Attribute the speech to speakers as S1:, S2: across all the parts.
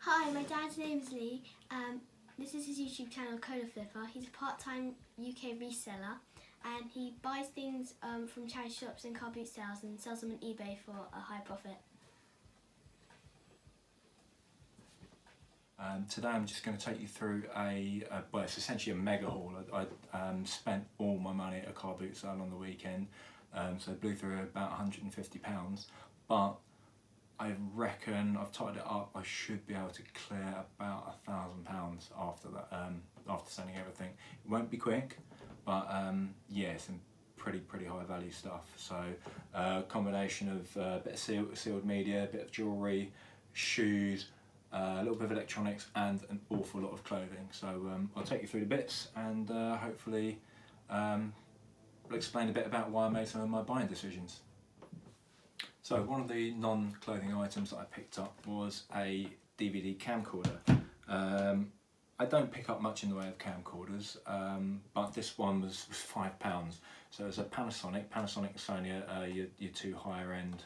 S1: Hi, my dad's name is Lee. This is his YouTube channel, Kola. He's a part-time UK reseller, and he buys things from charity shops and car boot sales and sells them on eBay for a high profit.
S2: Today I'm just going to take you through well, it's essentially a mega haul. I spent all my money at a car boot sale on the weekend, so I blew through about £150, but I reckon I've totted it up. I should be able to clear about £1,000 after that, after selling everything. It won't be quick, but yeah, some pretty high value stuff. So a combination of a bit of sealed media, a bit of jewellery, shoes, a little bit of electronics, and an awful lot of clothing. So I'll take you through the bits, and hopefully I'll explain a bit about why I made some of my buying decisions. So one of the non-clothing items that I picked up was a DVD camcorder. I don't pick up much in the way of camcorders, but this one was £5. So it's a Panasonic and Sony, your two higher end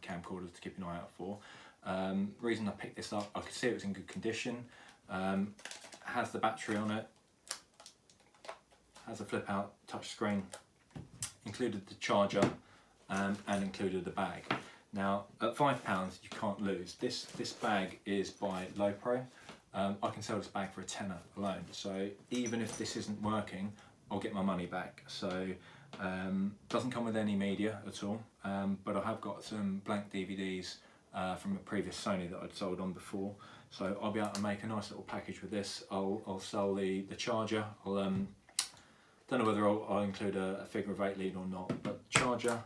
S2: camcorders to keep an eye out for. Reason I picked this up, I could see it was in good condition. Has the battery on it, has a flip out touch screen, included the charger, and included the bag. Now at £5 you can't lose. This bag is by Lowepro. I can sell this bag for a tenner alone, so even if this isn't working, I'll get my money back. So doesn't come with any media at all, but I have got some blank DVDs from a previous Sony that I'd sold on before, so I'll be able to make a nice little package with this. I'll sell the charger. I'll don't know whether I'll include a figure of 8 lead or not, but the charger,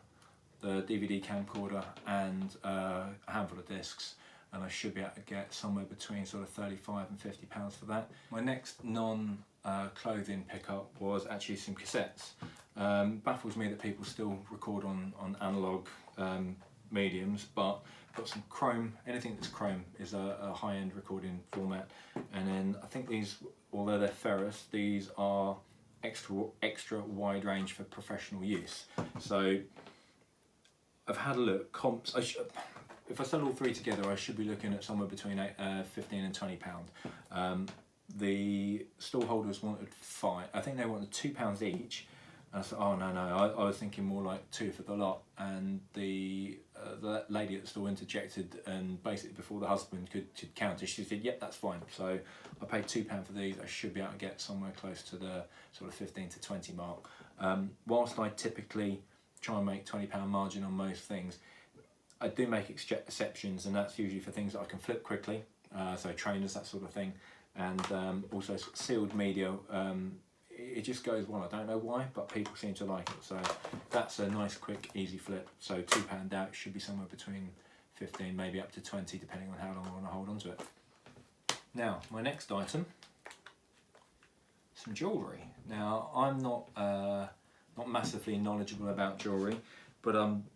S2: the DVD camcorder, and a handful of discs, and I should be able to get somewhere between sort of £35 and £50 for that. My next non-clothing pickup was actually some cassettes. Baffles me that people still record on analogue mediums, but got some chrome. Anything that's chrome is a high-end recording format, and then I think these, although they're ferrous, these are extra wide range for professional use. So I've had a look. Comps, if I sell all three together, I should be looking at somewhere between £15 and £20. The stall holders wanted I think they wanted £2 each. And I said, oh no, I was thinking more like 2 for the lot. And the lady at the stall interjected, and basically before the husband could counter, she said, yep, that's fine. So I paid £2 for these. I should be able to get somewhere close to the sort of 15 to 20 mark. Whilst I typically try and make £20 margin on most things, I do make exceptions, and that's usually for things that I can flip quickly, so trainers, that sort of thing, and also sealed media. It just goes well, I don't know why, but people seem to like it, so that's a nice quick easy flip. So £2 out should be somewhere between 15, maybe up to 20, depending on how long I want to hold on to it. Now my next item, some jewellery. Now I'm not massively knowledgeable about jewellery, but I'm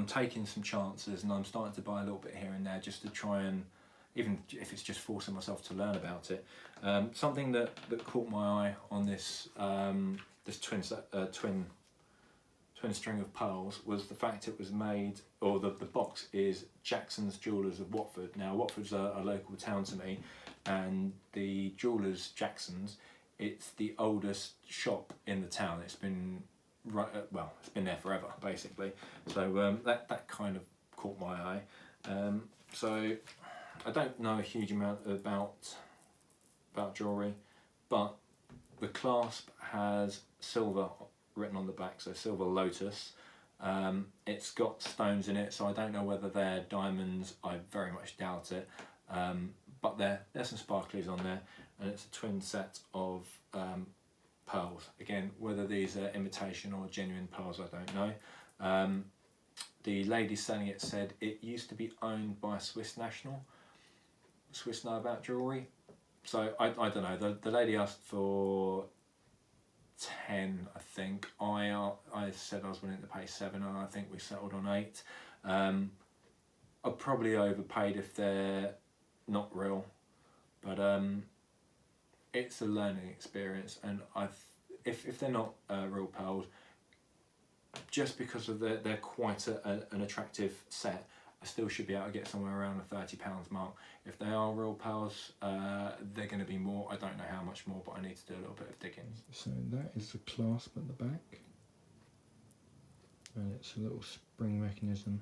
S2: taking some chances, and I'm starting to buy a little bit here and there just to try and, even if it's just forcing myself to learn about it. Something that caught my eye on this this twin string of pearls was the fact it was made, or the box is Jackson's Jewellers of Watford. Now Watford's a local town to me, and the Jewellers Jackson's, it's the oldest shop in the town. It's been it's been there forever, basically. So that kind of caught my eye. So I don't know a huge amount about jewellery, but the clasp has silver written on the back, so silver lotus. It's got stones in it, so I don't know whether they're diamonds. I very much doubt it. But there's some sparklies on there, and it's a twin set of pearls. Again, whether these are imitation or genuine pearls, I don't know. The lady selling it said it used to be owned by a Swiss national. Swiss know about jewellery, so I don't know. The lady asked for 10, I think. I said I was willing to pay 7, and I think we settled on 8. I probably overpaid if they're not real, but it's a learning experience, and if they're not real pearls, just because of they're quite an attractive set, I still should be able to get somewhere around the £30 mark. If they are real pearls, they're going to be more. I don't know how much more, but I need to do a little bit of digging. So that is the clasp at the back, and it's a little spring mechanism.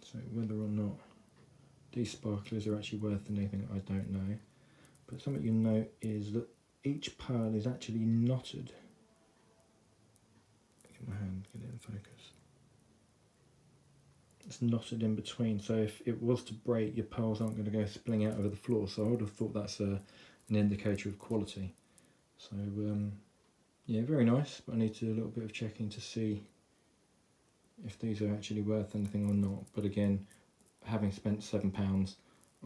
S2: So whether or not these sparklers are actually worth anything, I don't know. But something you note is that each pearl is actually knotted. Get my hand, get it in focus. It's knotted in between, so if it was to break, your pearls aren't going to go spilling out over the floor. So I would have thought that's an indicator of quality. So yeah, very nice, but I need to do a little bit of checking to see if these are actually worth anything or not. But again, having spent £7,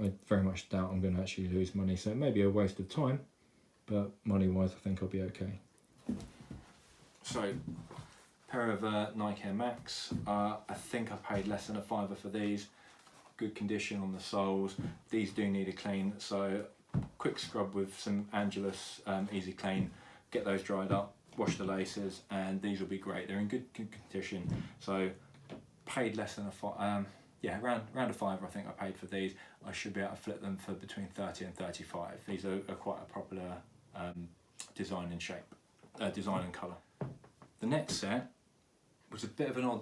S2: I very much doubt I'm going to actually lose money, so it may be a waste of time, but money wise I think I'll be okay. So, pair of Nike Air Max. I think I paid less than £5 for these. Good condition on the soles. These do need a clean, so quick scrub with some Angelus Easy Clean, get those dried up, wash the laces, and these will be great. They're in good condition. So paid less than yeah, around a £5 I think I paid for these. I should be able to flip them for between 30 and 35. These are quite a popular design and shape, design and colour. The next set was a bit of an odd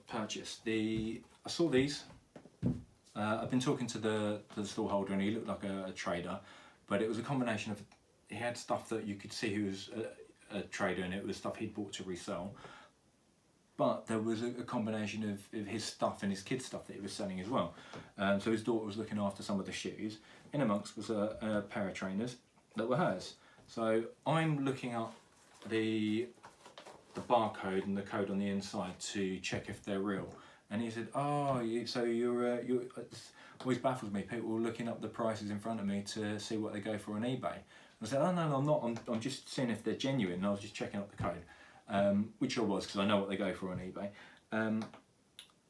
S2: purchase. I saw these. I've been talking to the stall holder, and he looked like a trader, but it was a combination of, he had stuff that you could see he was a trader, and it was stuff he'd bought to resell. But there was a combination of his stuff and his kids' stuff that he was selling as well. So his daughter was looking after some of the shoes. In amongst was a pair of trainers that were hers. So I'm looking up the barcode and the code on the inside to check if they're real. And he said, "Oh, so you're it always baffles me. People looking up the prices in front of me to see what they go for on eBay." I said, "Oh no, I'm not. I'm just seeing if they're genuine." And I was just checking up the code, which I was, because I know what they go for on eBay.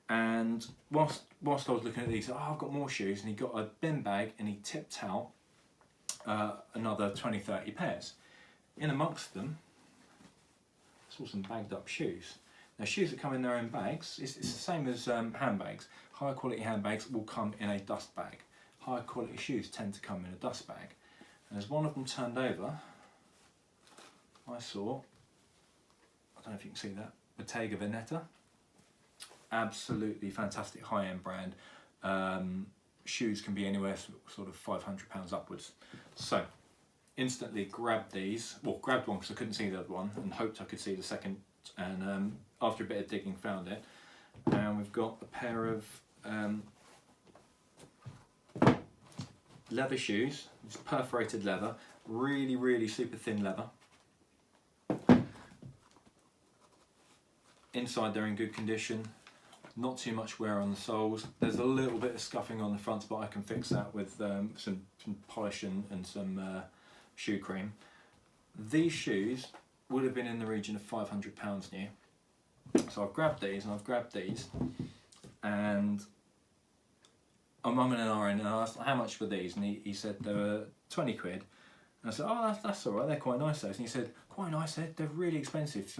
S2: And whilst I was looking at these, oh, I've got more shoes, and he got a bin bag and he tipped out another 20-30 pairs. In amongst them, I saw some bagged up shoes. Now, shoes that come in their own bags, it's the same as handbags. High quality handbags will come in a dust bag. High quality shoes tend to come in a dust bag. And as one of them turned over, I saw, I don't know if you can see that, Bottega Veneta. Absolutely fantastic high-end brand. Shoes can be anywhere sort of £500 upwards. So, instantly grabbed these, well, grabbed one because I couldn't see the other one, and hoped I could see the second, and after a bit of digging found it. And we've got a pair of leather shoes. It's perforated leather, really super thin leather. Inside they're in good condition, not too much wear on the soles. There's a little bit of scuffing on the fronts, but I can fix that with some polish and some shoe cream. These shoes would have been in the region of £500 new. So I've grabbed these and I've grabbed these, and I'm umming and ahhing, and I asked how much were these, and he said they were 20 quid. And I said, oh, that's all right, they're quite nice those. And he said, quite nice, they're really expensive.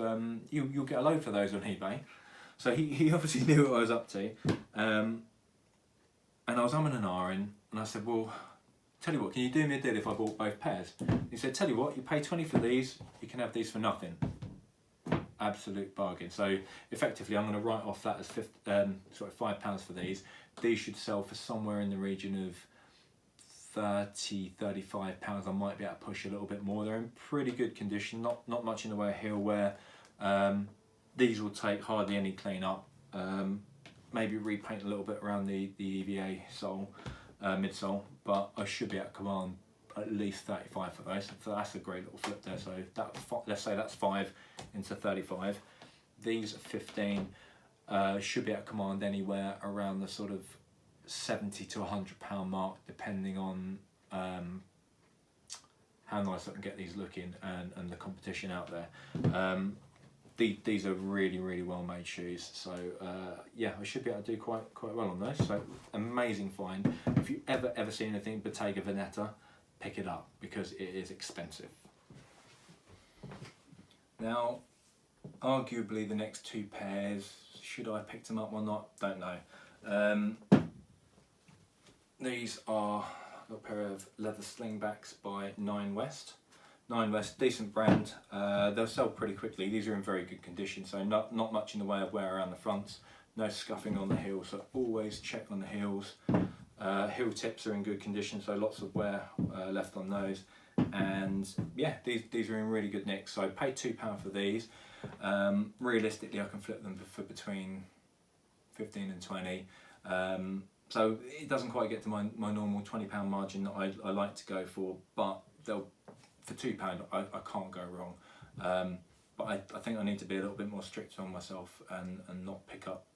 S2: You'll get a load for those on eBay. So he obviously knew what I was up to. And I was umming and ahhing, and I said, well, tell you what, can you do me a deal if I bought both pairs? He said, tell you what, you pay 20 for these, you can have these for nothing. Absolute bargain. So effectively I'm going to write off that as £5 for these. These should sell for somewhere in the region of £30–35. I might be able to push a little bit more. They're in pretty good condition, not much in the way of heel wear. These will take hardly any clean up. Maybe repaint a little bit around the EVA sole, midsole, but I should be able to command at least 35 for those. So that's a great little flip there. So that, let's say that's 5 into 35. These are 15. Should be able to command anywhere around the sort of £70 to £100 mark, depending on how nice I can get these looking and the competition out there. These are really well made shoes, so yeah, I should be able to do quite well on those. So amazing find. If you ever see anything Bottega Veneta, pick it up because it is expensive. Now, arguably the next two pairs should I have picked them up or not? Don't know. These are a pair of leather slingbacks by 9 West. 9 West, decent brand. They'll sell pretty quickly. These are in very good condition, so not much in the way of wear around the fronts. No scuffing on the heels, so always check on the heels. Heel tips are in good condition, so lots of wear left on those. And yeah, these are in really good nick. So I paid £2 for these. Realistically, I can flip them for between 15 and 20. So it doesn't quite get to my normal £20 margin that I like to go for, but for £2 I can't go wrong. But I think I need to be a little bit more strict on myself and not pick up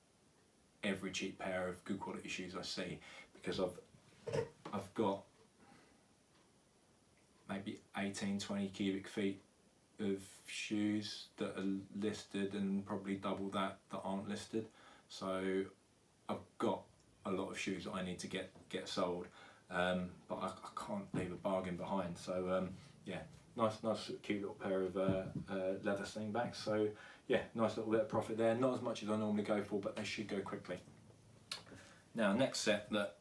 S2: every cheap pair of good quality shoes I see, because I've got maybe 18-20 cubic feet of shoes that are listed and probably double that aren't listed. So I've got a lot of shoes that I need to get sold, but I can't leave a bargain behind. So yeah, nice cute little pair of leather slingbacks. So yeah, nice little bit of profit there. Not as much as I normally go for, but they should go quickly. Now, next set that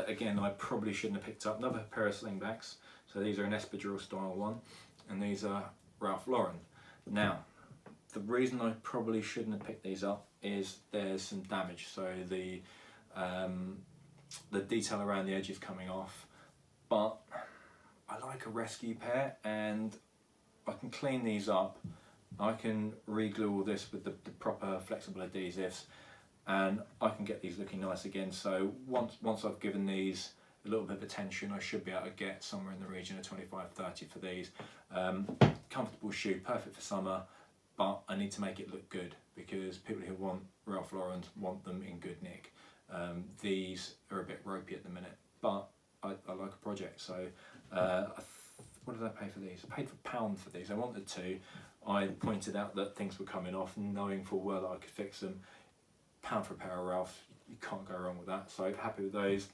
S2: again I probably shouldn't have picked up, another pair of slingbacks. So these are an espadrille style one, and these are Ralph Lauren. Now, the reason I probably shouldn't have picked these up is there's some damage. So the detail around the edge is coming off, but I like a rescue pair, and I can clean these up. I can re-glue all this with the proper flexible adhesives, and I can get these looking nice again. So once I've given these a little bit of attention, I should be able to get somewhere in the region of 25-30 for these. Comfortable shoe, perfect for summer, but I need to make it look good, because people who want Ralph Lauren's want them in good nick. These are a bit ropey at the minute, but I like a project. So what did I pay for these? I paid £1 for these. I wanted to. I pointed out that things were coming off, knowing full well that I could fix them. £1 for a pair of Ralph, you can't go wrong with that. So happy with those.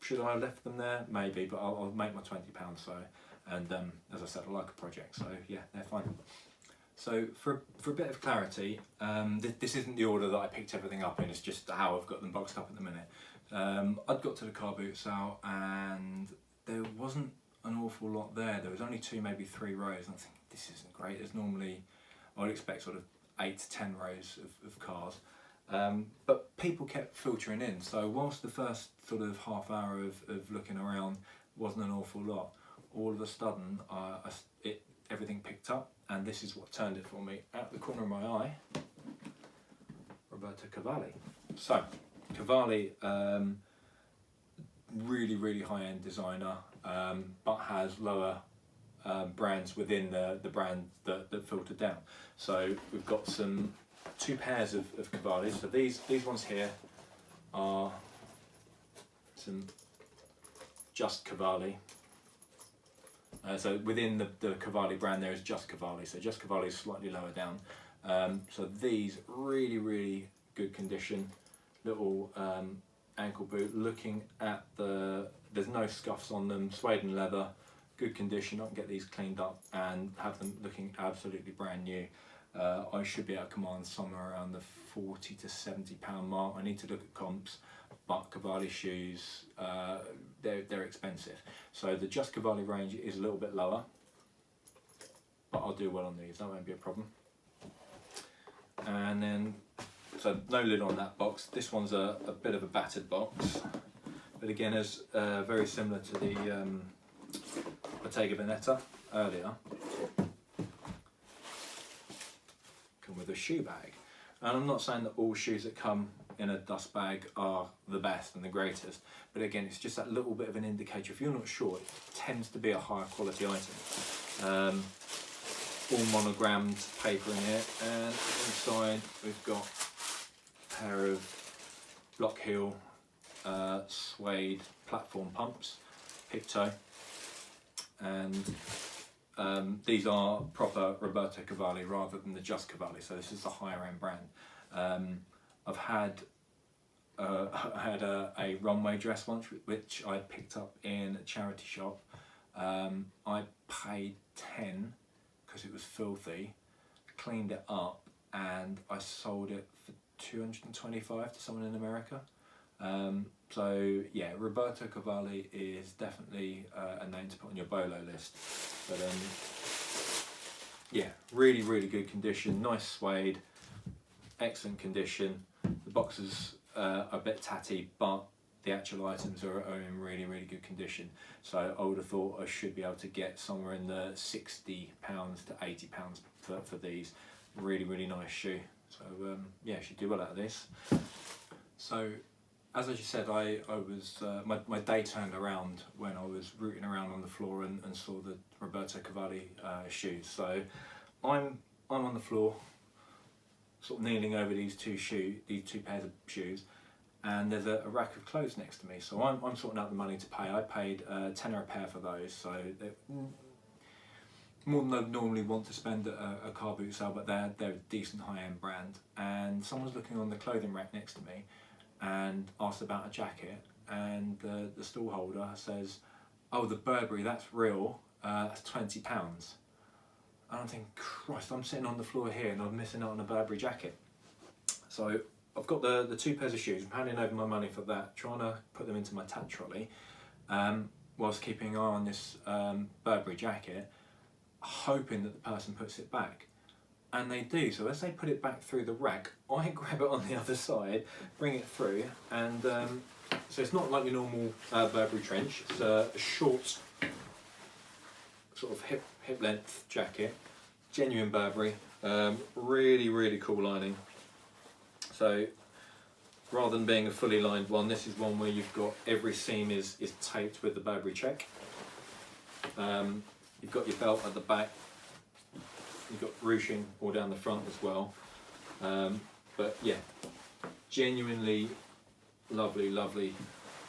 S2: Should I have left them there? Maybe, but I'll make my £20. So, and as I said, I like a project. So yeah, they're fine. So for a bit of clarity, this isn't the order that I picked everything up in. It's just how I've got them boxed up at the minute. I'd got to the car boot sale and there wasn't an awful lot there. There was only 2, maybe 3 rows, and I think this isn't great. There's normally, I would expect sort of 8 to 10 rows of cars. But people kept filtering in, so whilst the first sort of half hour of looking around wasn't an awful lot, all of a sudden everything picked up, and this is what turned it for me. Out the corner of my eye, Roberto Cavalli. So Cavalli, really high-end designer, but has lower brands within the brand that filtered down. So we've got 2 pairs of Cavalli. So these ones here are some Just Cavalli. So within the Cavalli brand there is Just Cavalli. So Just Cavalli is slightly lower down. So these really good condition. Little ankle boot. Looking at there's no scuffs on them. Suede and leather, good condition. I can get these cleaned up and have them looking absolutely brand new. I should be able to command somewhere around the £40 to £70 mark. I need to look at comps, but Cavalli shoes, they're expensive. So the Just Cavalli range is a little bit lower, but I'll do well on these, that won't be a problem. And then, so no lid on that box. This one's a bit of a battered box, but again, is very similar to the Bottega Veneta earlier. With a shoe bag, and I'm not saying that all shoes that come in a dust bag are the best and the greatest, but again, it's just that little bit of an indicator. If you're not sure, it tends to be a higher quality item. All monogrammed paper in here, and inside we've got a pair of block heel suede platform pumps, Picto, and these are proper Roberto Cavalli rather than the Just Cavalli, so this is the higher end brand. I've had a runway dress once, which I picked up in a charity shop. I paid 10 because it was filthy, cleaned it up, and I sold it for 225 to someone in America. So yeah, Roberto Cavalli is definitely a name to put on your BOLO list. But yeah, really good condition, nice suede, excellent condition. The boxes are a bit tatty, but the actual items are in really good condition. So I would have thought I should be able to get somewhere in the £60 to £80 for these. Really nice shoe. So yeah, I should do well out of this. So as I just said, I was my day turned around when I was rooting around on the floor and saw the Roberto Cavalli shoes. So I'm on the floor, sort of kneeling over these two pairs of shoes, and there's a rack of clothes next to me. So I'm sorting out the money to pay. I paid £10 a pair for those, so they're more than I'd normally want to spend at a car boot sale, but they're a decent high-end brand. And someone's looking on the clothing rack next to me and asked about a jacket, and the stall holder says, "Oh, the Burberry, that's real, that's £20. And I'm thinking, Christ, I'm sitting on the floor here and I'm missing out on a Burberry jacket. So I've got the two pairs of shoes, I'm handing over my money for that, trying to put them into my tat trolley, whilst keeping an eye on this Burberry jacket, hoping that the person puts it back. And they do. So as they put it back through the rack, I grab it on the other side, bring it through, and so it's not like your normal Burberry trench. It's a short, sort of hip length jacket, genuine Burberry, really cool lining. So rather than being a fully lined one, this is one where you've got every seam is taped with the Burberry check. You've got your belt at the back. You've got ruching all down the front as well. But yeah, genuinely lovely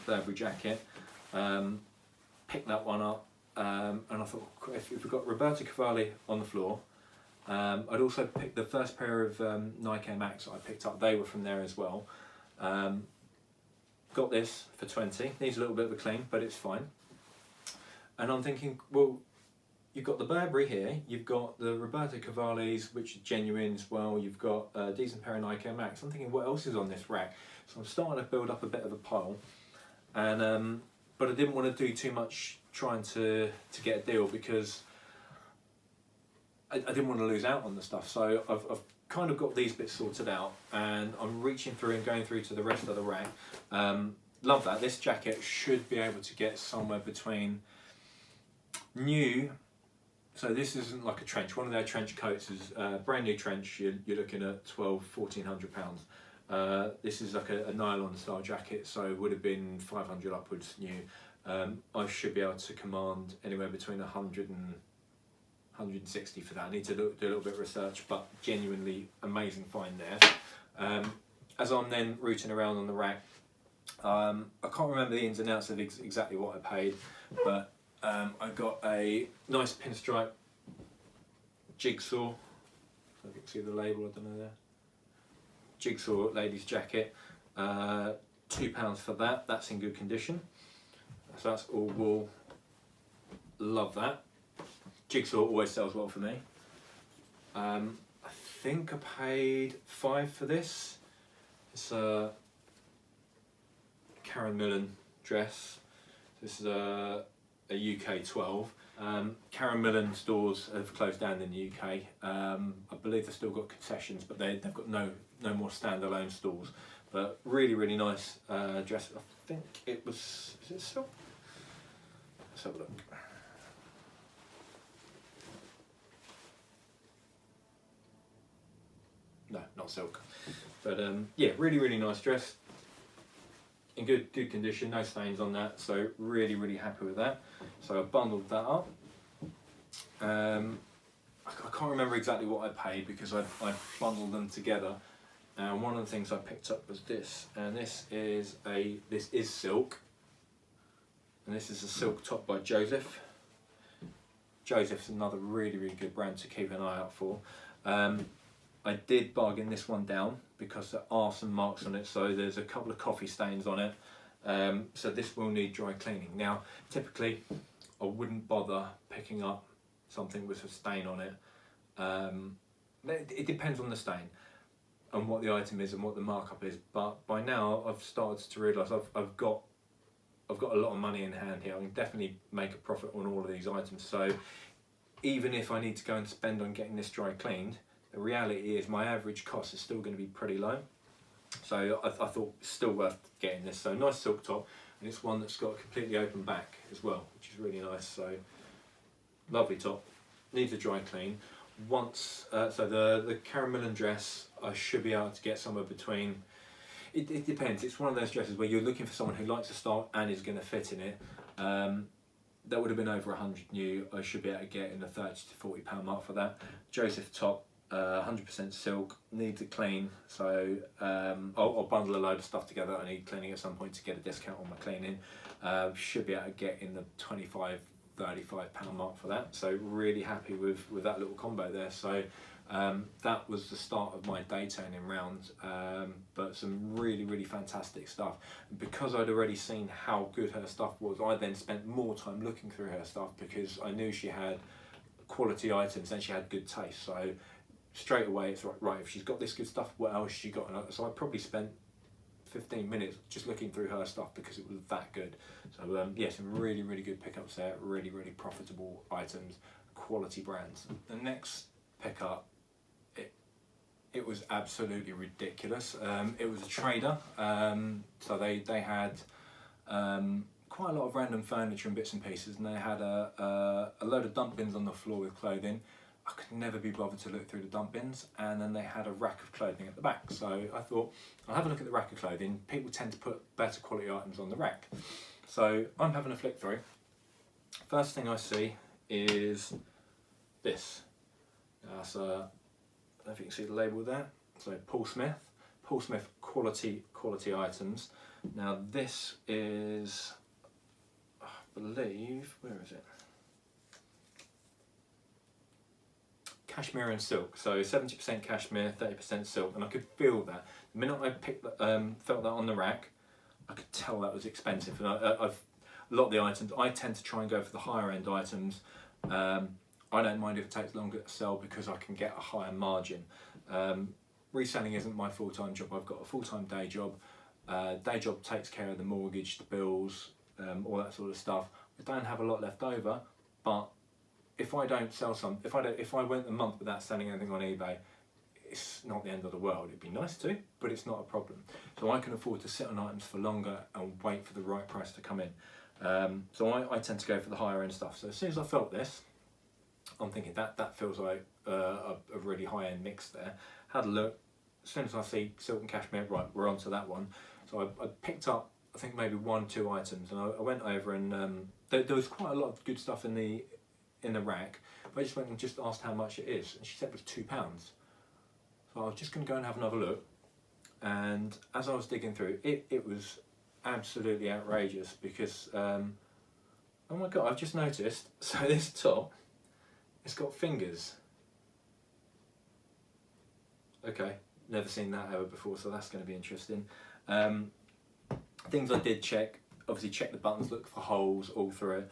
S2: Burberry jacket. Picked that one up, and I thought, if we've got Roberto Cavalli on the floor, I'd also picked the first pair of Nike Max that I picked up. They were from there as well. Got this for 20. Needs a little bit of a clean, but it's fine. And I'm thinking, well, you've got the Burberry here, you've got the Roberto Cavallis, which are genuine as well, you've got a decent pair of Nike Max. I'm thinking, what else is on this rack? So I'm starting to build up a bit of a pile, and but I didn't want to do too much trying to get a deal, because I didn't want to lose out on the stuff. So I've kind of got these bits sorted out, and I'm reaching through and going through to the rest of the rack. Love that. This jacket should be able to get somewhere between new. So this isn't like a trench. One of their trench coats is brand new trench. You're looking at £1,400. This is like a nylon style jacket, so it would have been 500 upwards new. I should be able to command anywhere between 100 and 160 for that. I need to do a little bit of research, but genuinely amazing find there. As I'm then rooting around on the rack, I can't remember the ins and outs of exactly what I paid, but I got a nice pinstripe jigsaw. So you can see the label, I don't know there. Jigsaw ladies jacket. £2 for that. That's in good condition. So that's all wool. Love that. Jigsaw always sells well for me. I think I paid £5 for this. It's a Karen Millen dress. This is a UK 12. Karen Millen stores have closed down in the UK. I believe they've still got concessions, but they've got no more standalone stores. But really nice dress. I think it was, is it silk? Let's have a look. No, not silk. But yeah, really nice dress. In good condition, no stains on that, so really happy with that. So I bundled that up. I can't remember exactly what I paid, because I bundled them together. And one of the things I picked up was this, and this is silk, and this is a silk top by Joseph. Joseph's another really good brand to keep an eye out for. I did bargain this one down because there are some marks on it, so there's a couple of coffee stains on it, so this will need dry cleaning. Now typically I wouldn't bother picking up something with a stain on it. It depends on the stain. and what the item is and what the markup is, but by now I've started to realise I've got a lot of money in hand here. I can definitely make a profit on all of these items. So even if I need to go and spend on getting this dry cleaned, the reality is my average cost is still going to be pretty low. So I thought it's still worth getting this. So nice silk top, and it's one that's got a completely open back as well, which is really nice. So lovely top, needs a dry clean. Once, so the caramel dress, I should be able to get somewhere between, it depends, it's one of those dresses where you're looking for someone who likes the style and is going to fit in it. That would have been over 100 new. I should be able to get in the 30 to £40 mark for that. Joseph top, 100% silk, needs a clean, so I'll bundle a load of stuff together. I need cleaning at some point to get a discount on my cleaning. Should be able to get in the 25 £35 mark for that, so really happy with that little combo there. So that was the start of my day turning round, but some really fantastic stuff. And because I'd already seen how good her stuff was, I then spent more time looking through her stuff because I knew she had quality items and she had good taste. So straight away it's right, if she's got this good stuff, what else has she got? So I probably spent 15 minutes just looking through her stuff because it was that good. So yeah, some really good pickups there, really profitable items, quality brands. The next pickup, it was absolutely ridiculous. It was a trader, so they had quite a lot of random furniture and bits and pieces, and they had a load of dump bins on the floor with clothing. I could never be bothered to look through the dump bins, and then they had a rack of clothing at the back. So I thought, I'll have a look at the rack of clothing. People tend to put better quality items on the rack. So I'm having a flick through. First thing I see is this. So I don't know if you can see the label there. So Paul Smith quality items. Now this is, I believe, where is it? Cashmere and silk, so 70% cashmere, 30% silk, and I could feel that. The minute I felt that on the rack, I could tell that was expensive. And a lot of the items, I tend to try and go for the higher end items. I don't mind if it takes longer to sell because I can get a higher margin. Reselling isn't my full-time job. I've got a full-time day job. Day job takes care of the mortgage, the bills, all that sort of stuff. I don't have a lot left over, but if I don't sell if I went a month without selling anything on eBay, it's not the end of the world. It'd be nice to, but it's not a problem. So I can afford to sit on items for longer and wait for the right price to come in. So I tend to go for the higher end stuff. So as soon as I felt this, I'm thinking that feels like a really high end mix there. Had a look. As soon as I see silk and cashmere, right, we're on to that one. So I picked up, I think maybe 1-2 items, and I went over and there was quite a lot of good stuff in the rack. But I just went and just asked how much it is, and she said it was £2. So I was just going to go and have another look, and as I was digging through, it was absolutely outrageous because, oh my god, I've just noticed, so this top, it's got fingers. Okay, never seen that ever before, so that's going to be interesting. Things I did check, obviously check the buttons, look for holes all through it,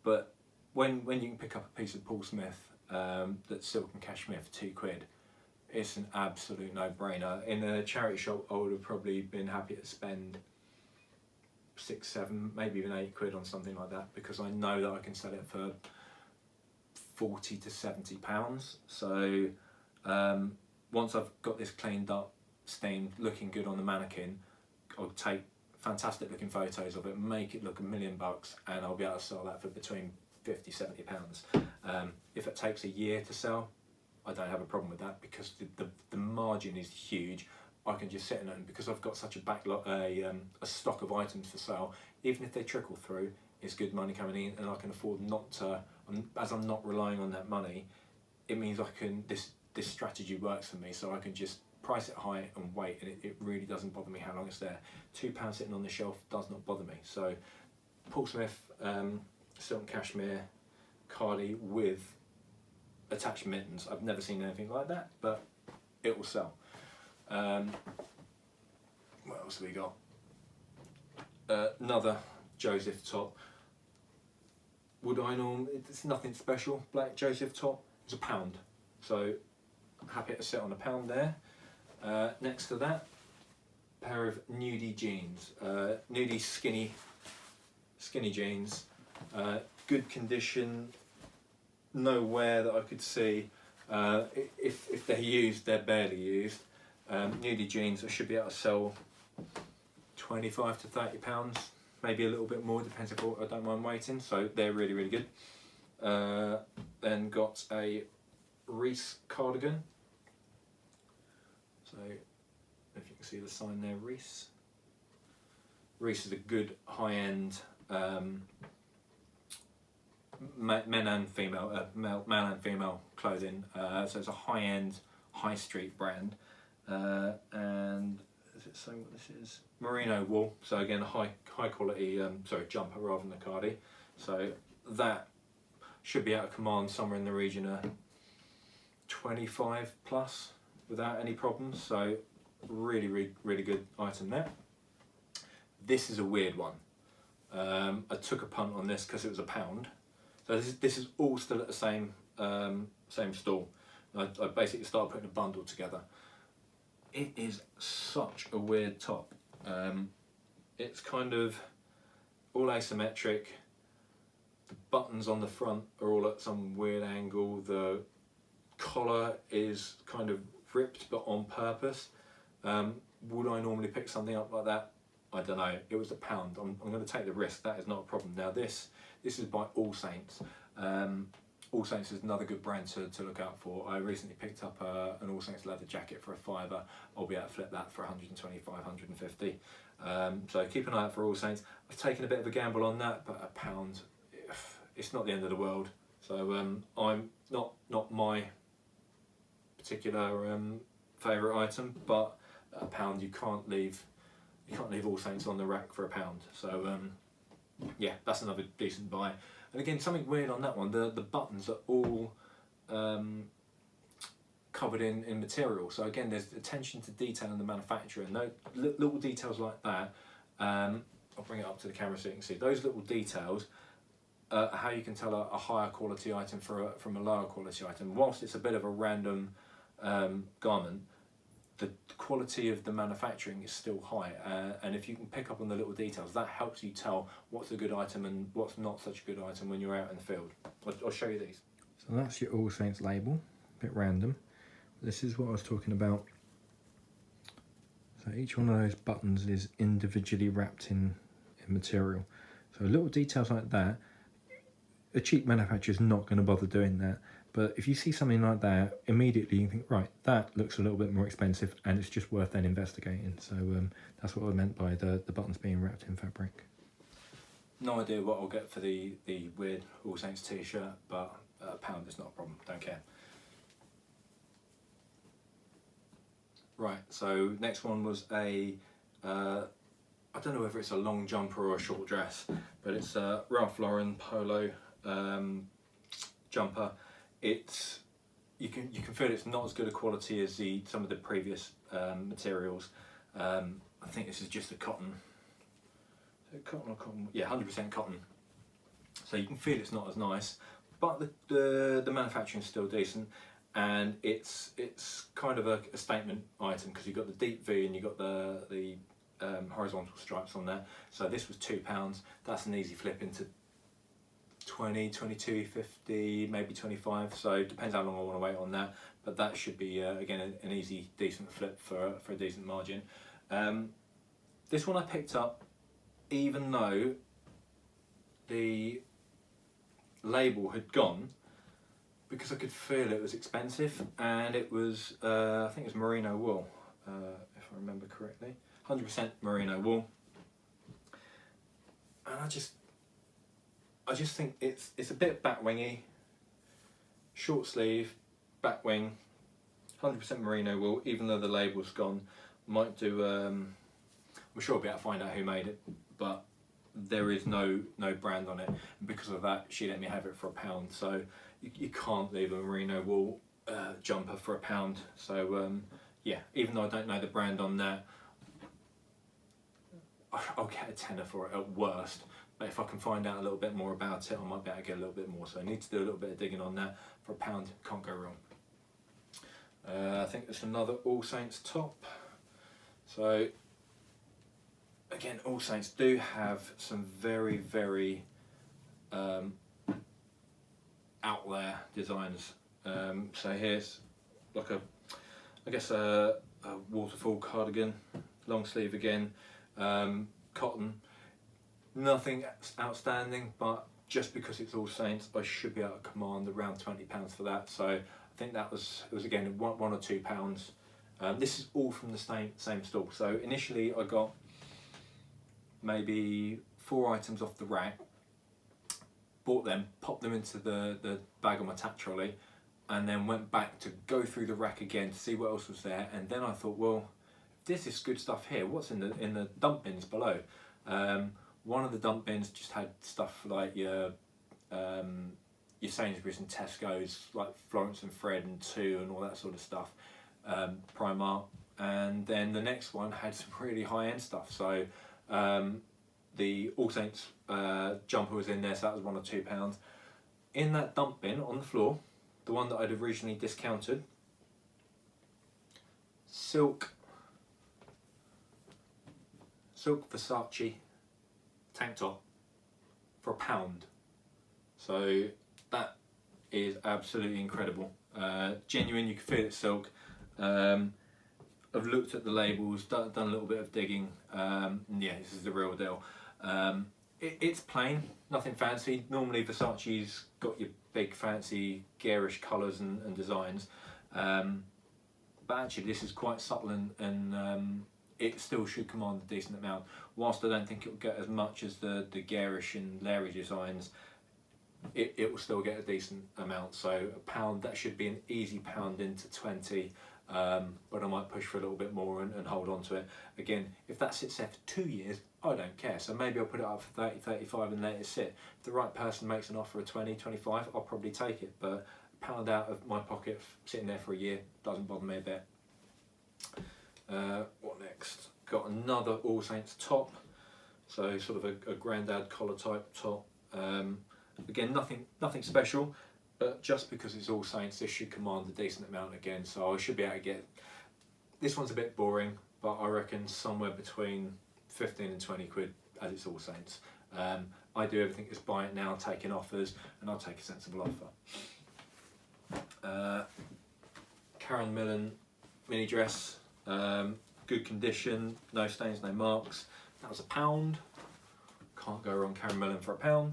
S2: but when you can pick up a piece of Paul Smith that's silk and cashmere for £2, it's an absolute no-brainer. In a charity shop, I would have probably been happy to spend 6, 7, maybe even £8 on something like that, because I know that I can sell it for £40 to £70. So once I've got this cleaned up, steamed, looking good on the mannequin, I'll take fantastic looking photos of it, make it look $1 million, and I'll be able to sell that for between £50, £70. If it takes a year to sell, I don't have a problem with that, because the margin is huge. I can just sit in it, and because I've got such a backlog, a stock of items for sale, even if they trickle through, it's good money coming in, and I can afford not to, as I'm not relying on that money, it means I can, this strategy works for me, so I can just price it high and wait, and it really doesn't bother me how long it's there. £2 sitting on the shelf does not bother me. So Paul Smith, silk and cashmere, cardi with attached mittens. I've never seen anything like that, but it will sell. What else have we got? Another Joseph top. Would I normally, it's nothing special, black Joseph top, it's £1. So happy to sit on £1 there. Next to that, pair of nudie jeans, nudie skinny jeans, good condition, no wear that I could see. If they're used, they're barely used. Nudie jeans I should be able to sell 25 to 30 pounds, maybe a little bit more, depends if I don't mind waiting, so they're really, really good. Then got a Reese cardigan, so if you can see the sign there, Reese. Reese is a good high-end men and female, male and female clothing, so it's a high-end high street brand, and does it say what this is? Merino wool, so again a high quality jumper rather than a cardi, so that should be able to command somewhere in the region of 25 plus without any problems, so really good item there. This is a weird one. I took a punt on this because it was £1. So this is all still at the same stall. I basically started putting a bundle together. It is such a weird top. It's kind of all asymmetric. The buttons on the front are all at some weird angle. The collar is kind of ripped but on purpose. Would I normally pick something up like that? I don't know. It was £1. I'm going to take the risk. That is not a problem. Now this is by All Saints. All Saints is another good brand to look out for. I recently picked up an All Saints leather jacket for £5. I'll be able to flip that for 125, 150. So keep an eye out for All Saints. I've taken a bit of a gamble on that, but £1, it's not the end of the world. So I'm not my particular favourite item, but at £1 you can't leave All Saints on the rack for £1. So yeah, that's another decent buy. And again, something weird on that one, the buttons are all covered in material. So again, there's attention to detail in the manufacturer. And those little details like that, I'll bring it up to the camera so you can see. Those little details are how you can tell a higher quality item from a lower quality item. Whilst it's a bit of a random garment, the quality of the manufacturing is still high, and if you can pick up on the little details, that helps you tell what's a good item and what's not such a good item when you're out in the field. I'll show you these.
S3: So that's your All Saints label, a bit random. This is what I was talking about. So each one of those buttons is individually wrapped in material. So little details like that, a cheap manufacturer is not going to bother doing that. But if you see something like that, immediately you think, right, that looks a little bit more expensive, and it's just worth then investigating. So that's what I meant by the buttons being wrapped in fabric.
S2: No idea what I'll get for the weird All Saints t-shirt, but £1 is not a problem, don't care. Right, so next one was I don't know whether it's a long jumper or a short dress, but it's a Ralph Lauren polo jumper. You can feel it's not as good a quality as some of the previous materials. I think this is just a cotton. Is it cotton or cotton? Yeah, 100% cotton. So you can feel it's not as nice, but the manufacturing is still decent, and it's kind of a statement item because you've got the deep V and you've got the horizontal stripes on there. So this was £2. That's an easy flip into 20, 22, 50, maybe 25, so it depends how long I want to wait on that, but that should be again an easy decent flip for a decent margin. This one I picked up even though the label had gone, because I could feel it was expensive, and it was I think it was merino wool, if I remember correctly, 100% merino wool, and I just think it's a bit back wingy, short sleeve, back wing, 100% merino wool, even though the label's gone. Might do, I'm sure I'll be able to find out who made it, but there is no brand on it, and because of that she let me have it for £1, so you can't leave a merino wool jumper for £1. So yeah, even though I don't know the brand on that, I'll get a tenner for it at worst. But if I can find out a little bit more about it, I might be able to get a little bit more. So I need to do a little bit of digging on that. For £1, can't go wrong.
S3: I think it's another All Saints top. So again, All Saints do have some very, very out there designs. So here's like I guess a waterfall cardigan, long sleeve again, cotton. Nothing outstanding, but just because it's All Saints, I should be able to command around £20 for that. So I think it was again £1 or £2. This is all from the same store. So initially I got maybe 4 items off the rack, bought them, popped them into the bag on my tack trolley, and then went back to go through the rack again to see what else was there. And then I thought, well, this is good stuff here. What's in the dump bins below? One of the dump bins just had stuff like your Sainsbury's and Tesco's, like Florence and Fred and Two and all that sort of stuff, Primark. And then the next one had some really high-end stuff. So the All Saints jumper was in there, so that was £1 or £2. In that dump bin on the floor, the one that I'd originally discounted, silk Versace tank top for £1. So that is absolutely incredible. Genuine, you can feel it's silk. I've looked at the labels, done a little bit of digging. Yeah, this is the real deal. It's plain, nothing fancy. Normally Versace's got your big fancy garish colours and designs, but actually this is quite subtle and it still should command a decent amount. Whilst I don't think it will get as much as the garish and Larry designs, it will still get a decent amount. So £1, that should be an easy £1 into 20, but I might push for a little bit more and hold on to it. Again, if that sits there for 2 years, I don't care. So maybe I'll put it up for 30, 35 and let it sit. If the right person makes an offer of 20, 25, I'll probably take it. But £1 out of my pocket sitting there for a year doesn't bother me a bit. What next? Got another All Saints top. So sort of a grandad collar type top. Again, nothing special, but just because it's All Saints, this should command a decent amount again. So I should be able to get. This one's a bit boring, but I reckon somewhere between 15 and 20 quid as it's All Saints. I do everything is buy it now, taking offers, and I'll take a sensible offer. Karen Millen mini dress, good condition, no stains, no marks. That was £1. Can't go wrong Karen Millen for £1.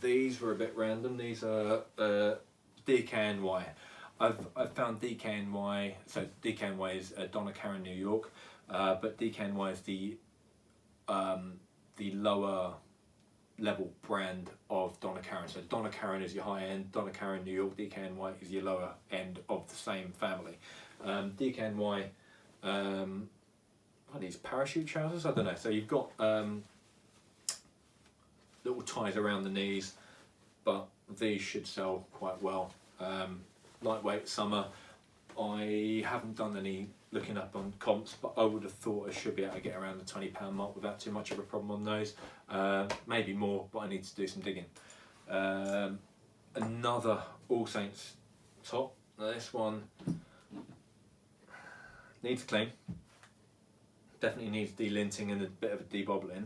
S3: These were a bit random. These are DKNY. I've found DKNY, so DKNY is Donna Karan New York, but DKNY is the lower level brand of Donna Karan. So Donna Karan is your high end, Donna Karan New York, DKNY is your lower end of the same family. DKNY, are these parachute trousers? I don't know. So you've got little ties around the knees, but these should sell quite well. Lightweight summer. I haven't done any looking up on comps, but I would have thought I should be able to get around the £20 mark without too much of a problem on those. Maybe more, but I need to do some digging. Another All Saints top. Now this one needs clean. Definitely needs delinting and a bit of a debobbling,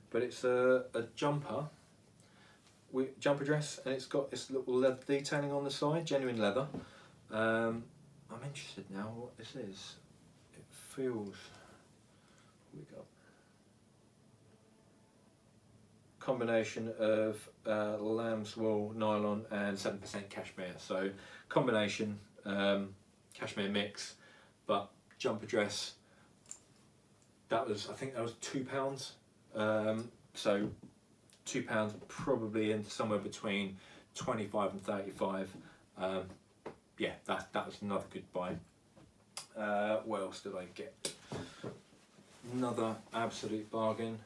S3: but it's a jumper dress, and it's got this little leather detailing on the side, genuine leather. I'm interested now what this is. It feels, we got combination of lamb's wool, nylon and 7% cashmere. So combination cashmere mix, but jumper dress. That was, I think that was £2. So £2 probably into somewhere between 25 and 35. Yeah, that was another good buy. What else did I get? Another absolute bargain.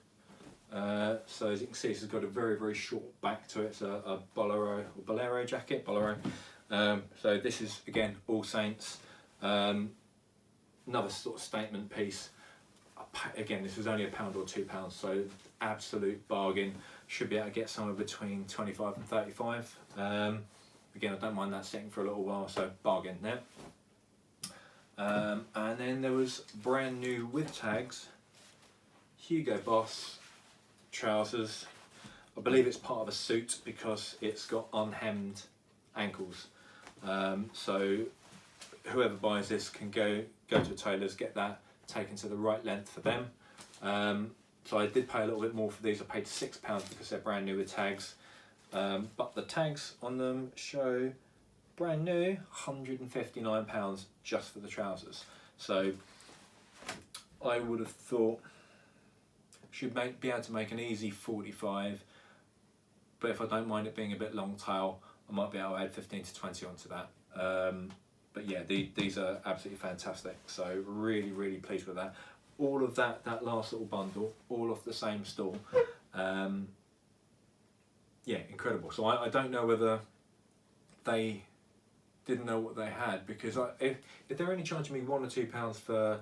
S3: So as you can see, this has got a very short back to it. It's a bolero jacket. So this is again All Saints. Another sort of statement piece. Again, this was only £1 or £2, so absolute bargain. Should be able to get somewhere between 25 and 35.
S2: again, I don't mind that sitting for a little while, so bargain there. And then there was brand new with tags, Hugo Boss trousers. I believe it's part of a suit because it's got unhemmed ankles. So whoever buys this can go to a tailor's, get that taken to the right length for them. So I did pay a little bit more for these. I paid £6 because they're brand new with tags. But the tags on them show brand new, £159 just for the trousers. So I would have thought should be able to make an easy 45, but if I don't mind it being a bit long tail, I might be able to add 15 to 20 onto that. But yeah, these are absolutely fantastic. So really pleased with that. All of that last little bundle, all off the same store. Yeah, incredible. So I don't know whether they didn't know what they had, because if they're only charging me £1 or £2 for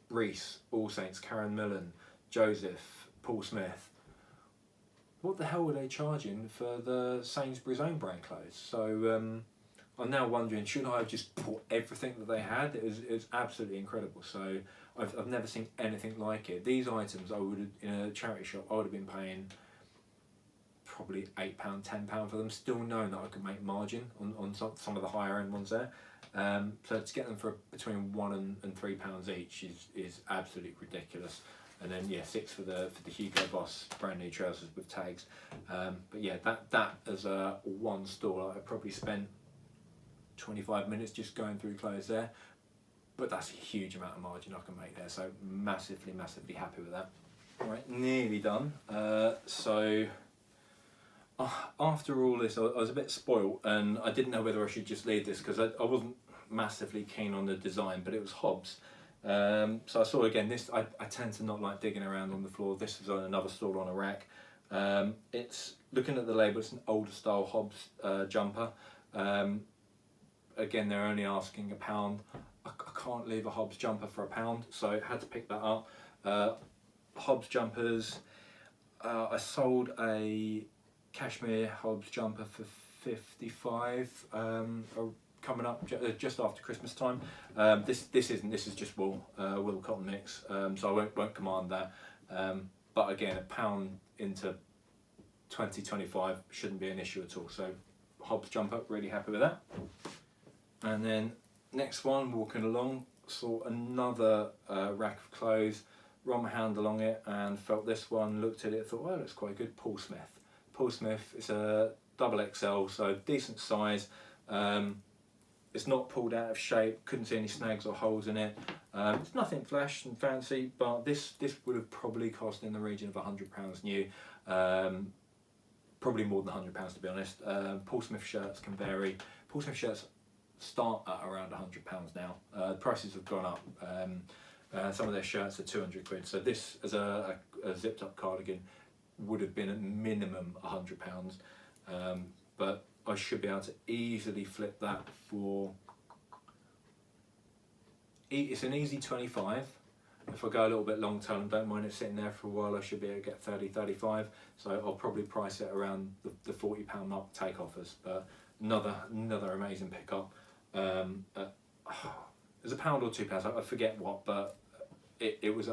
S2: Reese, All Saints, Karen Millen, Joseph, Paul Smith, what the hell were they charging for the Sainsbury's own brand clothes? So I'm now wondering, should I have just bought everything that they had? It was absolutely incredible. So I've never seen anything like it. These items I would have, in a charity shop, I would have been paying probably £8, £10 for them, still knowing that I could make margin on some of the higher end ones there. So to get them for between £1 and £3 each is absolutely ridiculous. And then yeah, £6 for the Hugo Boss brand new trousers with tags. But yeah, that as a one store, I probably spent 25 minutes just going through clothes there. But that's a huge amount of margin I can make there. So massively happy with that. All right, nearly done. So after all this, I was a bit spoilt, and I didn't know whether I should just leave this because I wasn't massively keen on the design, but it was Hobbs. So I saw again this. I tend to not like digging around on the floor. This was on another store on a rack. It's looking at the label. It's an older style Hobbs jumper. Again, they're only asking £1. I can't leave a Hobbs jumper for £1, so I had to pick that up. Hobbs jumpers. I sold a cashmere Hobbs jumper for 55 coming up just after Christmas time. This is just wool cotton mix, so I won't command that. But again, £1 into 2025 shouldn't be an issue at all. So Hobbs jumper, really happy with that. And then next one, walking along, saw another rack of clothes, run my hand along it and felt this one, looked at it, thought, well, that's quite good. Paul Smith. Paul Smith, it's a XXL, so decent size. It's not pulled out of shape, couldn't see any snags or holes in it. It's nothing flash and fancy, but this would have probably cost in the region of £100 new. Probably more than £100 to be honest. Paul Smith shirts can vary. Paul Smith shirts start at around £100 now. Prices have gone up. Some of their shirts are 200 quid. So this, as a zipped up cardigan, would have been at minimum £100. But I should be able to easily flip that for, it's an easy 25. If I go a little bit long term and don't mind it sitting there for a while, I should be able to get 30, 35. So I'll probably price it around the £40 mark, take offers. But another amazing pickup. It was £1 or £2, I forget what, but it was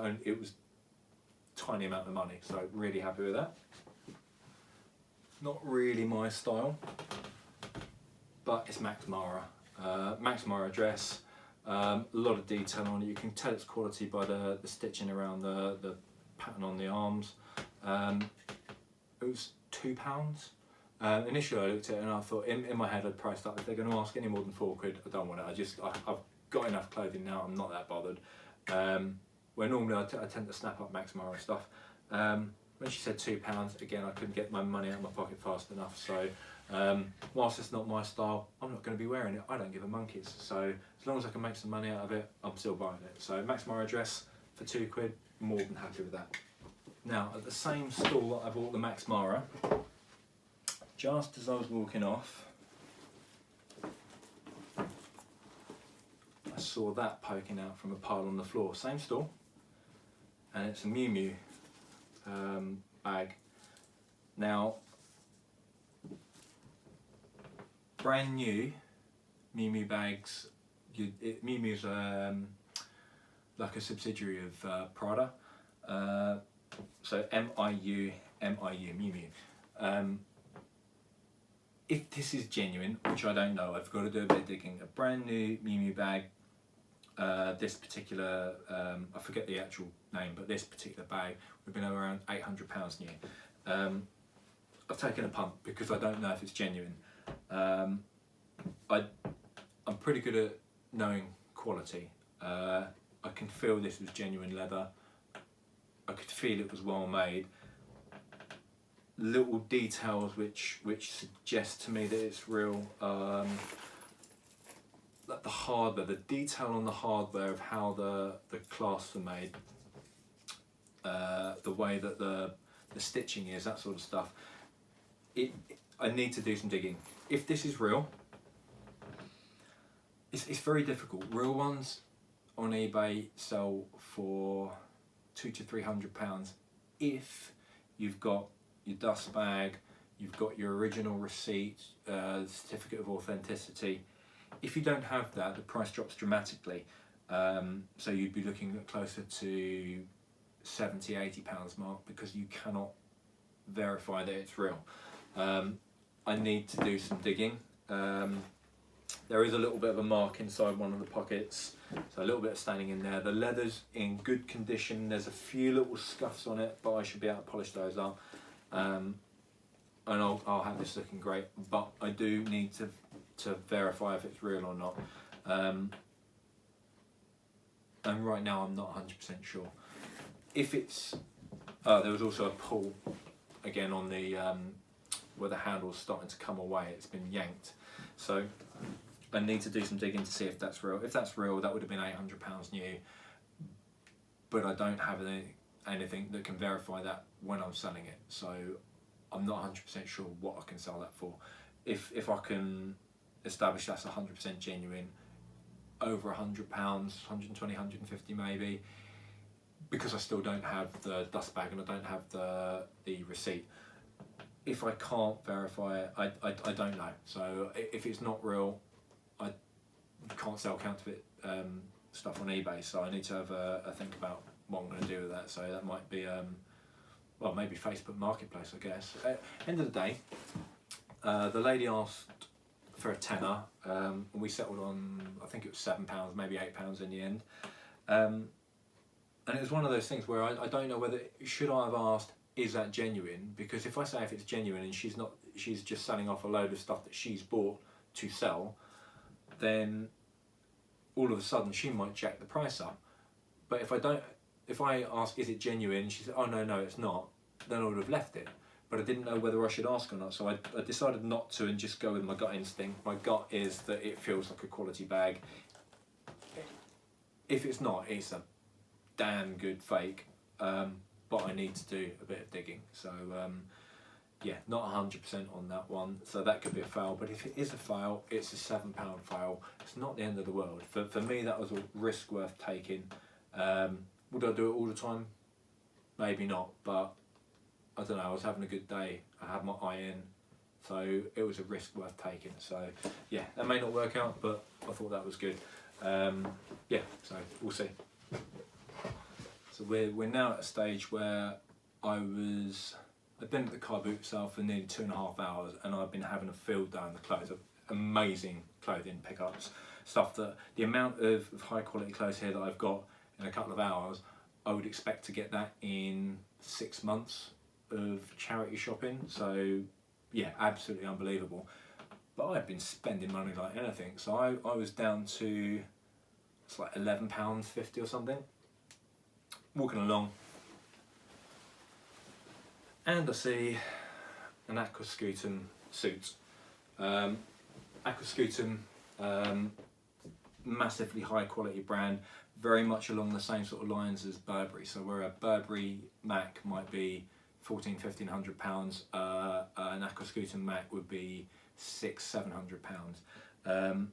S2: tiny amount of money, so really happy with that. Not really my style, but it's Max Mara. Max Mara dress, a lot of detail on it. You can tell it's quality by the stitching around the pattern on the arms. It was £2. Initially I looked at it and I thought, in my head I'd priced up, if they're going to ask any more than £4, I don't want it. I've got enough clothing now, I'm not that bothered. Where normally I tend to snap up Max Mara stuff. When she said £2, again I couldn't get my money out of my pocket fast enough, so whilst it's not my style, I'm not going to be wearing it. I don't give a monkeys, so as long as I can make some money out of it, I'm still buying it. So Max Mara dress for £2, more than happy with that. Now at the same stall that I bought the Max Mara, just as I was walking off, I saw that poking out from a pile on the floor. Same store, and it's a Miu Miu bag. Now, brand new Miu Miu bags. Miu Miu's like a subsidiary of Prada. So Miu Miu Miu. If this is genuine, which I don't know, I've got to do a bit of digging. A brand new Miu Miu bag. This particular, I forget the actual name, but this particular bag would have been around £800 new. I've taken a punt because I don't know if it's genuine. I'm pretty good at knowing quality. I can feel this was genuine leather. I could feel it was well made. Little details which suggest to me that it's real. Like the hardware, the detail on the hardware of how the clasps are made, the way that the stitching is, that sort of stuff. I need to do some digging. If this is real, it's very difficult. Real ones on eBay sell for £200 to £300 if you've got your dust bag, you've got your original receipt, certificate of authenticity. If you don't have that, the price drops dramatically. So you'd be looking at closer to £70 to £80 mark because you cannot verify that it's real. I need to do some digging. There is a little bit of a mark inside one of the pockets, so a little bit of staining in there. The leather's in good condition. There's a few little scuffs on it, but I should be able to polish those up. And I'll have this looking great, but I do need to verify if it's real or not. And right now I'm not 100% sure. If it's, there was also a pull again on the where the handle's starting to come away. It's been yanked, so I need to do some digging to see if that's real. If that's real, that would have been £800 new, but I don't have anything that can verify that when I'm selling it, so I'm not 100% sure what I can sell that for. If I can establish that's 100% genuine, over £100, 120, 150 maybe, because I still don't have the dust bag and I don't have the receipt. If I can't verify it, I don't know. So if it's not real, I can't sell counterfeit stuff on eBay, so I need to have a think about what I'm going to do with that. So that might be, well, maybe Facebook Marketplace, I guess. End of the day, the lady asked for a tenner, and we settled on, I think it was £7, maybe £8 in the end. And it was one of those things where I don't know whether, should I have asked, is that genuine? Because if I say if it's genuine and she's just selling off a load of stuff that she's bought to sell, then all of a sudden she might jack the price up. But if I ask, is it genuine, and she said, oh no, it's not, then I would have left it. But I didn't know whether I should ask or not, so I decided not to and just go with my gut instinct. My gut is that it feels like a quality bag. If it's not, it's a damn good fake, but I need to do a bit of digging. So yeah, not 100% on that one, so that could be a fail. But if it is a fail, it's a £7 fail. It's not the end of the world. For me, that was a risk worth taking. Would I do it all the time? Maybe not, but I don't know, I was having a good day, I had my eye in, so it was a risk worth taking. So yeah, that may not work out, but I thought that was good. Yeah, so we'll see. So we're now at a stage where I'd been at the car boot sale for nearly 2.5 hours, and I've been having a field day on the clothes. Amazing clothing pickups, stuff that the amount of high quality clothes here that I've got in a couple of hours, I would expect to get that in 6 months of charity shopping. So yeah, absolutely unbelievable. But I've been spending money like anything, so I was down to, it's like £11.50 or something. Walking along, and I see an Aquascutum suit. Aquascutum, massively high quality brand, very much along the same sort of lines as Burberry. So where a Burberry Mac might be £1,400-1,500, an Aquascutum Mac would be £600-700. An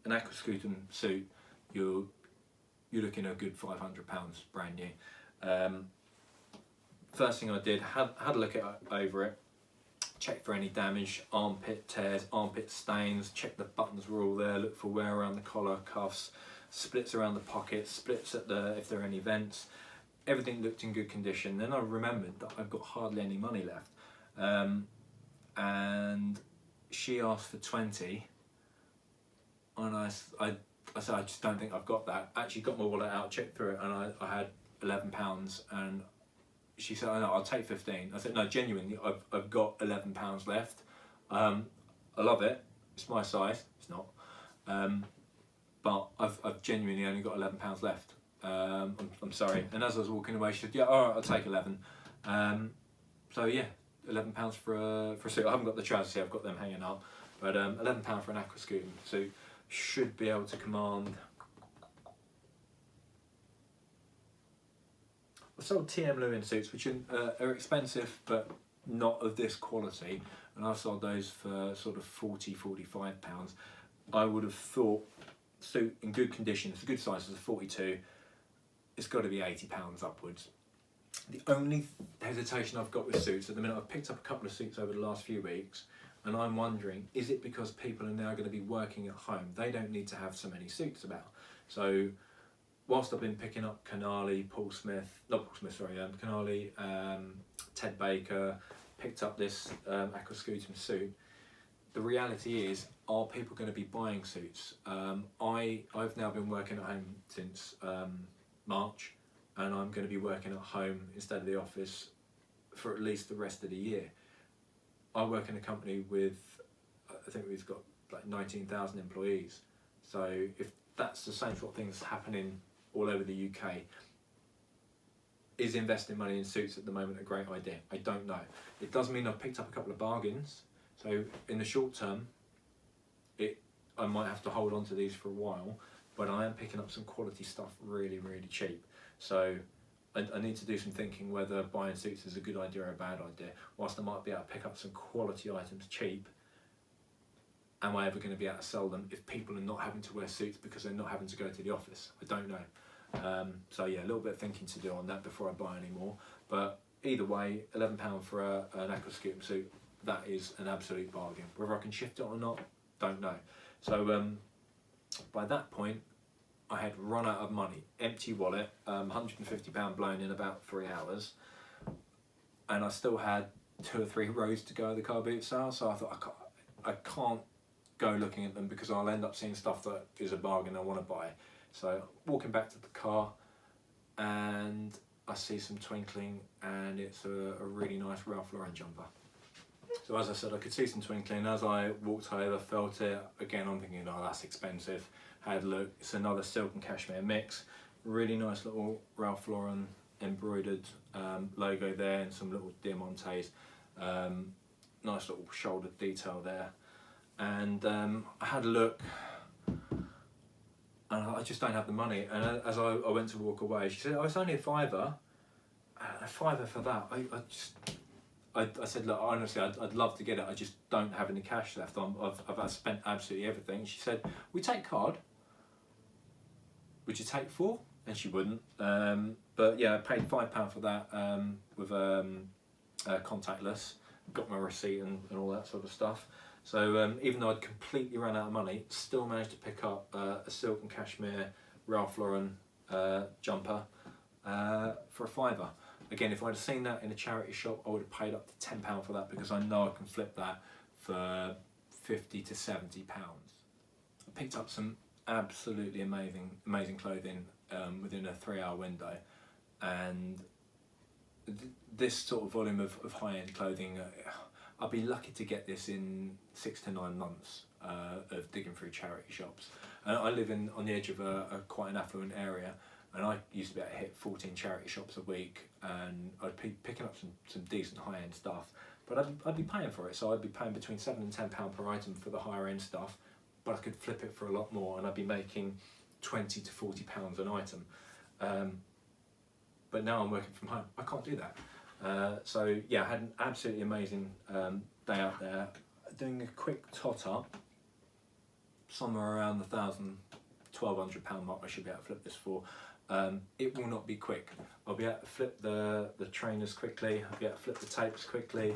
S2: Aquascutum suit, you're looking at a good £500 brand new. First thing I did, had a look over it, check for any damage, armpit tears, armpit stains, check the buttons were all there, look for wear around the collar, cuffs, splits around the pockets, splits at the if there are any vents. Everything looked in good condition. Then I remembered that I've got hardly any money left, and she asked for 20, and I said, I just don't think I've got that. Actually got my wallet out, checked through it, and I had £11, and she said, oh no, I'll take 15. I said, no, genuinely, I've got £11 left. I love it, it's my size, it's not, but I've genuinely only got £11 left. I'm sorry. And as I was walking away, she said, yeah, all right, I'll take 11. So yeah, £11 for a suit. I haven't got the trousers here, I've got them hanging up, but £11 for an aqua scooting suit should be able to command. I've sold TM Lewin suits, which are expensive, but not of this quality, and I've sold those for sort of £40–45. I would have thought suit in good condition, it's a good size, it's a 42, it's got to be £80 upwards. The only hesitation I've got with suits at the minute, I've picked up a couple of suits over the last few weeks, and I'm wondering, is it because people are now going to be working at home? They don't need to have so many suits about. So whilst I've been picking up Canali, Canali, Ted Baker, picked up this aqua scooting suit, the reality is, are people going to be buying suits? I've now been working at home since March, and I'm going to be working at home instead of the office for at least the rest of the year. I work in a company with, I think we've got like 19,000 employees. So if that's the same sort of things happening all over the UK, is investing money in suits at the moment a great idea? I don't know. It does mean I've picked up a couple of bargains. So in the short term, I might have to hold on to these for a while, but I am picking up some quality stuff really, really cheap. So I need to do some thinking whether buying suits is a good idea or a bad idea. Whilst I might be able to pick up some quality items cheap, am I ever going to be able to sell them if people are not having to wear suits because they're not having to go to the office? I don't know. So yeah, a little bit of thinking to do on that before I buy any more. But either way, £11 for an aqua scooting suit, that is an absolute bargain. Whether I can shift it or not, don't know. So by that point, I had run out of money, empty wallet, £150 blown in about 3 hours, and I still had 2 or 3 rows to go of the car boot sale. So I thought, I can't go looking at them because I'll end up seeing stuff that is a bargain I want to buy. So walking back to the car, and I see some twinkling, and it's a really nice Ralph Lauren jumper. So as I said, I could see some twinkling. As I walked over, felt it, again I'm thinking, oh, that's expensive. Had a look, it's another silk and cashmere mix. Really nice little Ralph Lauren embroidered logo there, and some little diamantes. Nice little shoulder detail there. And I had a look, and I just don't have the money. And as I went to walk away, she said, oh, it's only a £5. A £5 for that. I said, look, honestly, I'd love to get it. I just don't have any cash left. I've spent absolutely everything. She said, we take card. Would you take 4? And she wouldn't. But yeah, I paid £5 for that with contactless. Got my receipt and all that sort of stuff. So even though I'd completely run out of money, still managed to pick up a silk and cashmere Ralph Lauren jumper for a £5. Again, if I'd have seen that in a charity shop, I would have paid up to £10 for that, because I know I can flip that for £50 to £70. I picked up some absolutely amazing clothing within a 3-hour window, and this sort of volume of high-end clothing, I'd be lucky to get this in 6 to 9 months of digging through charity shops. And I live on the edge of a quite an affluent area, and I used to be able to hit 14 charity shops a week, and I'd be picking up some decent high-end stuff, but I'd be paying for it. So I'd be paying between £7 and £10 per item for the higher end stuff, but I could flip it for a lot more, and I'd be making £20 to £40 an item. But now I'm working from home, I can't do that. So yeah, I had an absolutely amazing day out there, doing a quick tot up, somewhere around the £1,200 mark I should be able to flip this for. It will not be quick. I'll be able to flip the trainers quickly, I'll be able to flip the tapes quickly,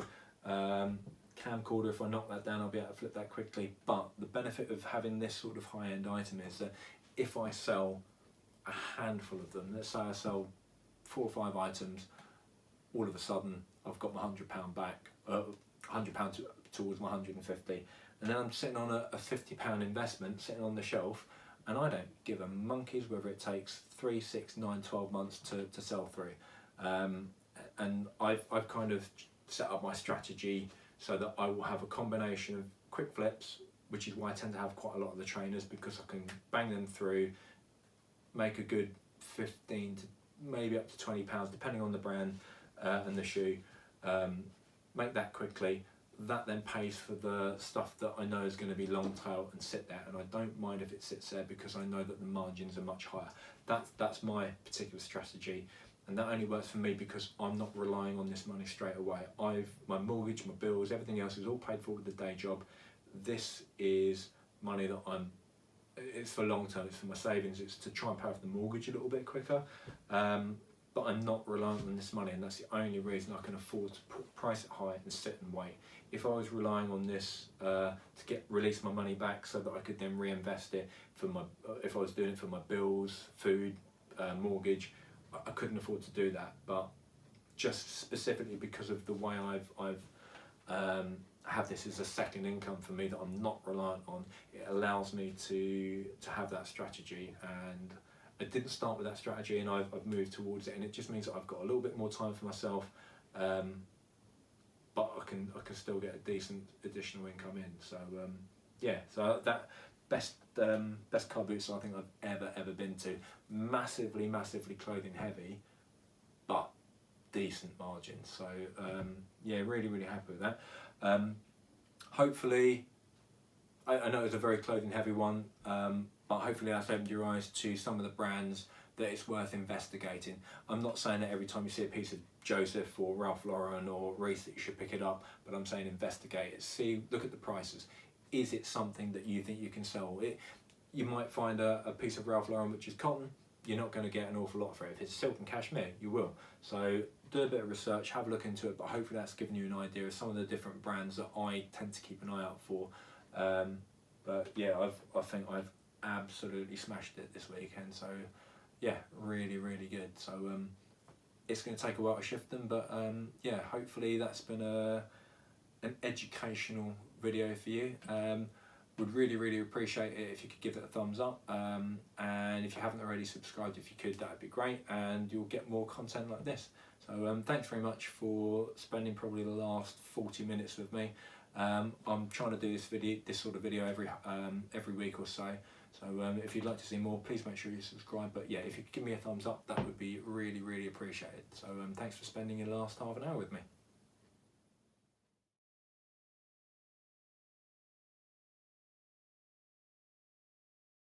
S2: camcorder, if I knock that down I'll be able to flip that quickly, but the benefit of having this sort of high-end item is that if I sell a handful of them, let's say I sell 4 or 5 items, all of a sudden I've got my £100 back, £100 towards my 150, and then I'm sitting on a £50 investment sitting on the shelf, and I don't give a monkey's whether it takes 3, 6, 9, 12 months to sell through. And I've kind of set up my strategy so that I will have a combination of quick flips, which is why I tend to have quite a lot of the trainers, because I can bang them through, make a good 15 to maybe up to £20 depending on the brand and the shoe, make that quickly. That then pays for the stuff that I know is going to be long tail and sit there, and I don't mind if it sits there because I know that the margins are much higher. That's my particular strategy, and that only works for me because I'm not relying on this money straight away. My mortgage, my bills, everything else is all paid for with the day job. This is money that it's for long term, it's for my savings, it's to try and pay off the mortgage a little bit quicker. But I'm not reliant on this money, and that's the only reason I can afford to price it high and sit and wait. If I was relying on this to release my money back so that I could then reinvest it for if I was doing it for my bills, food, mortgage, I couldn't afford to do that. But just specifically because of the way I've have this as a second income for me that I'm not reliant on, it allows me to have that strategy. And I didn't start with that strategy, and I've moved towards it, and it just means that I've got a little bit more time for myself, but I can still get a decent additional income in. So yeah, so that best car boots I think I've ever been to. Massively clothing heavy, but decent margins. So yeah, really happy with that. Hopefully, I know it's a very clothing heavy one, but hopefully that's opened your eyes to some of the brands that it's worth investigating. I'm not saying that every time you see a piece of Joseph or Ralph Lauren or Reese that you should pick it up, but I'm saying investigate it. Look at the prices. Is it something that you think you can sell? You might find a piece of Ralph Lauren which is cotton, you're not going to get an awful lot for it. If it's silk and cashmere, you will. So do a bit of research, have a look into it, but hopefully that's given you an idea of some of the different brands that I tend to keep an eye out for. But yeah, I think I've absolutely smashed it this weekend. So yeah, really good. So it's going to take a while to shift them, but yeah, hopefully that's been an educational video for you. Would really appreciate it if you could give it a thumbs up, and if you haven't already subscribed, if you could, that would be great, and you'll get more content like this. So thanks very much for spending probably the last 40 minutes with me. I'm trying to do this sort of video every week or so. So if you'd like to see more, please make sure you subscribe. But yeah, if you could give me a thumbs up, that would be really appreciated. So thanks for spending your last half an hour with me.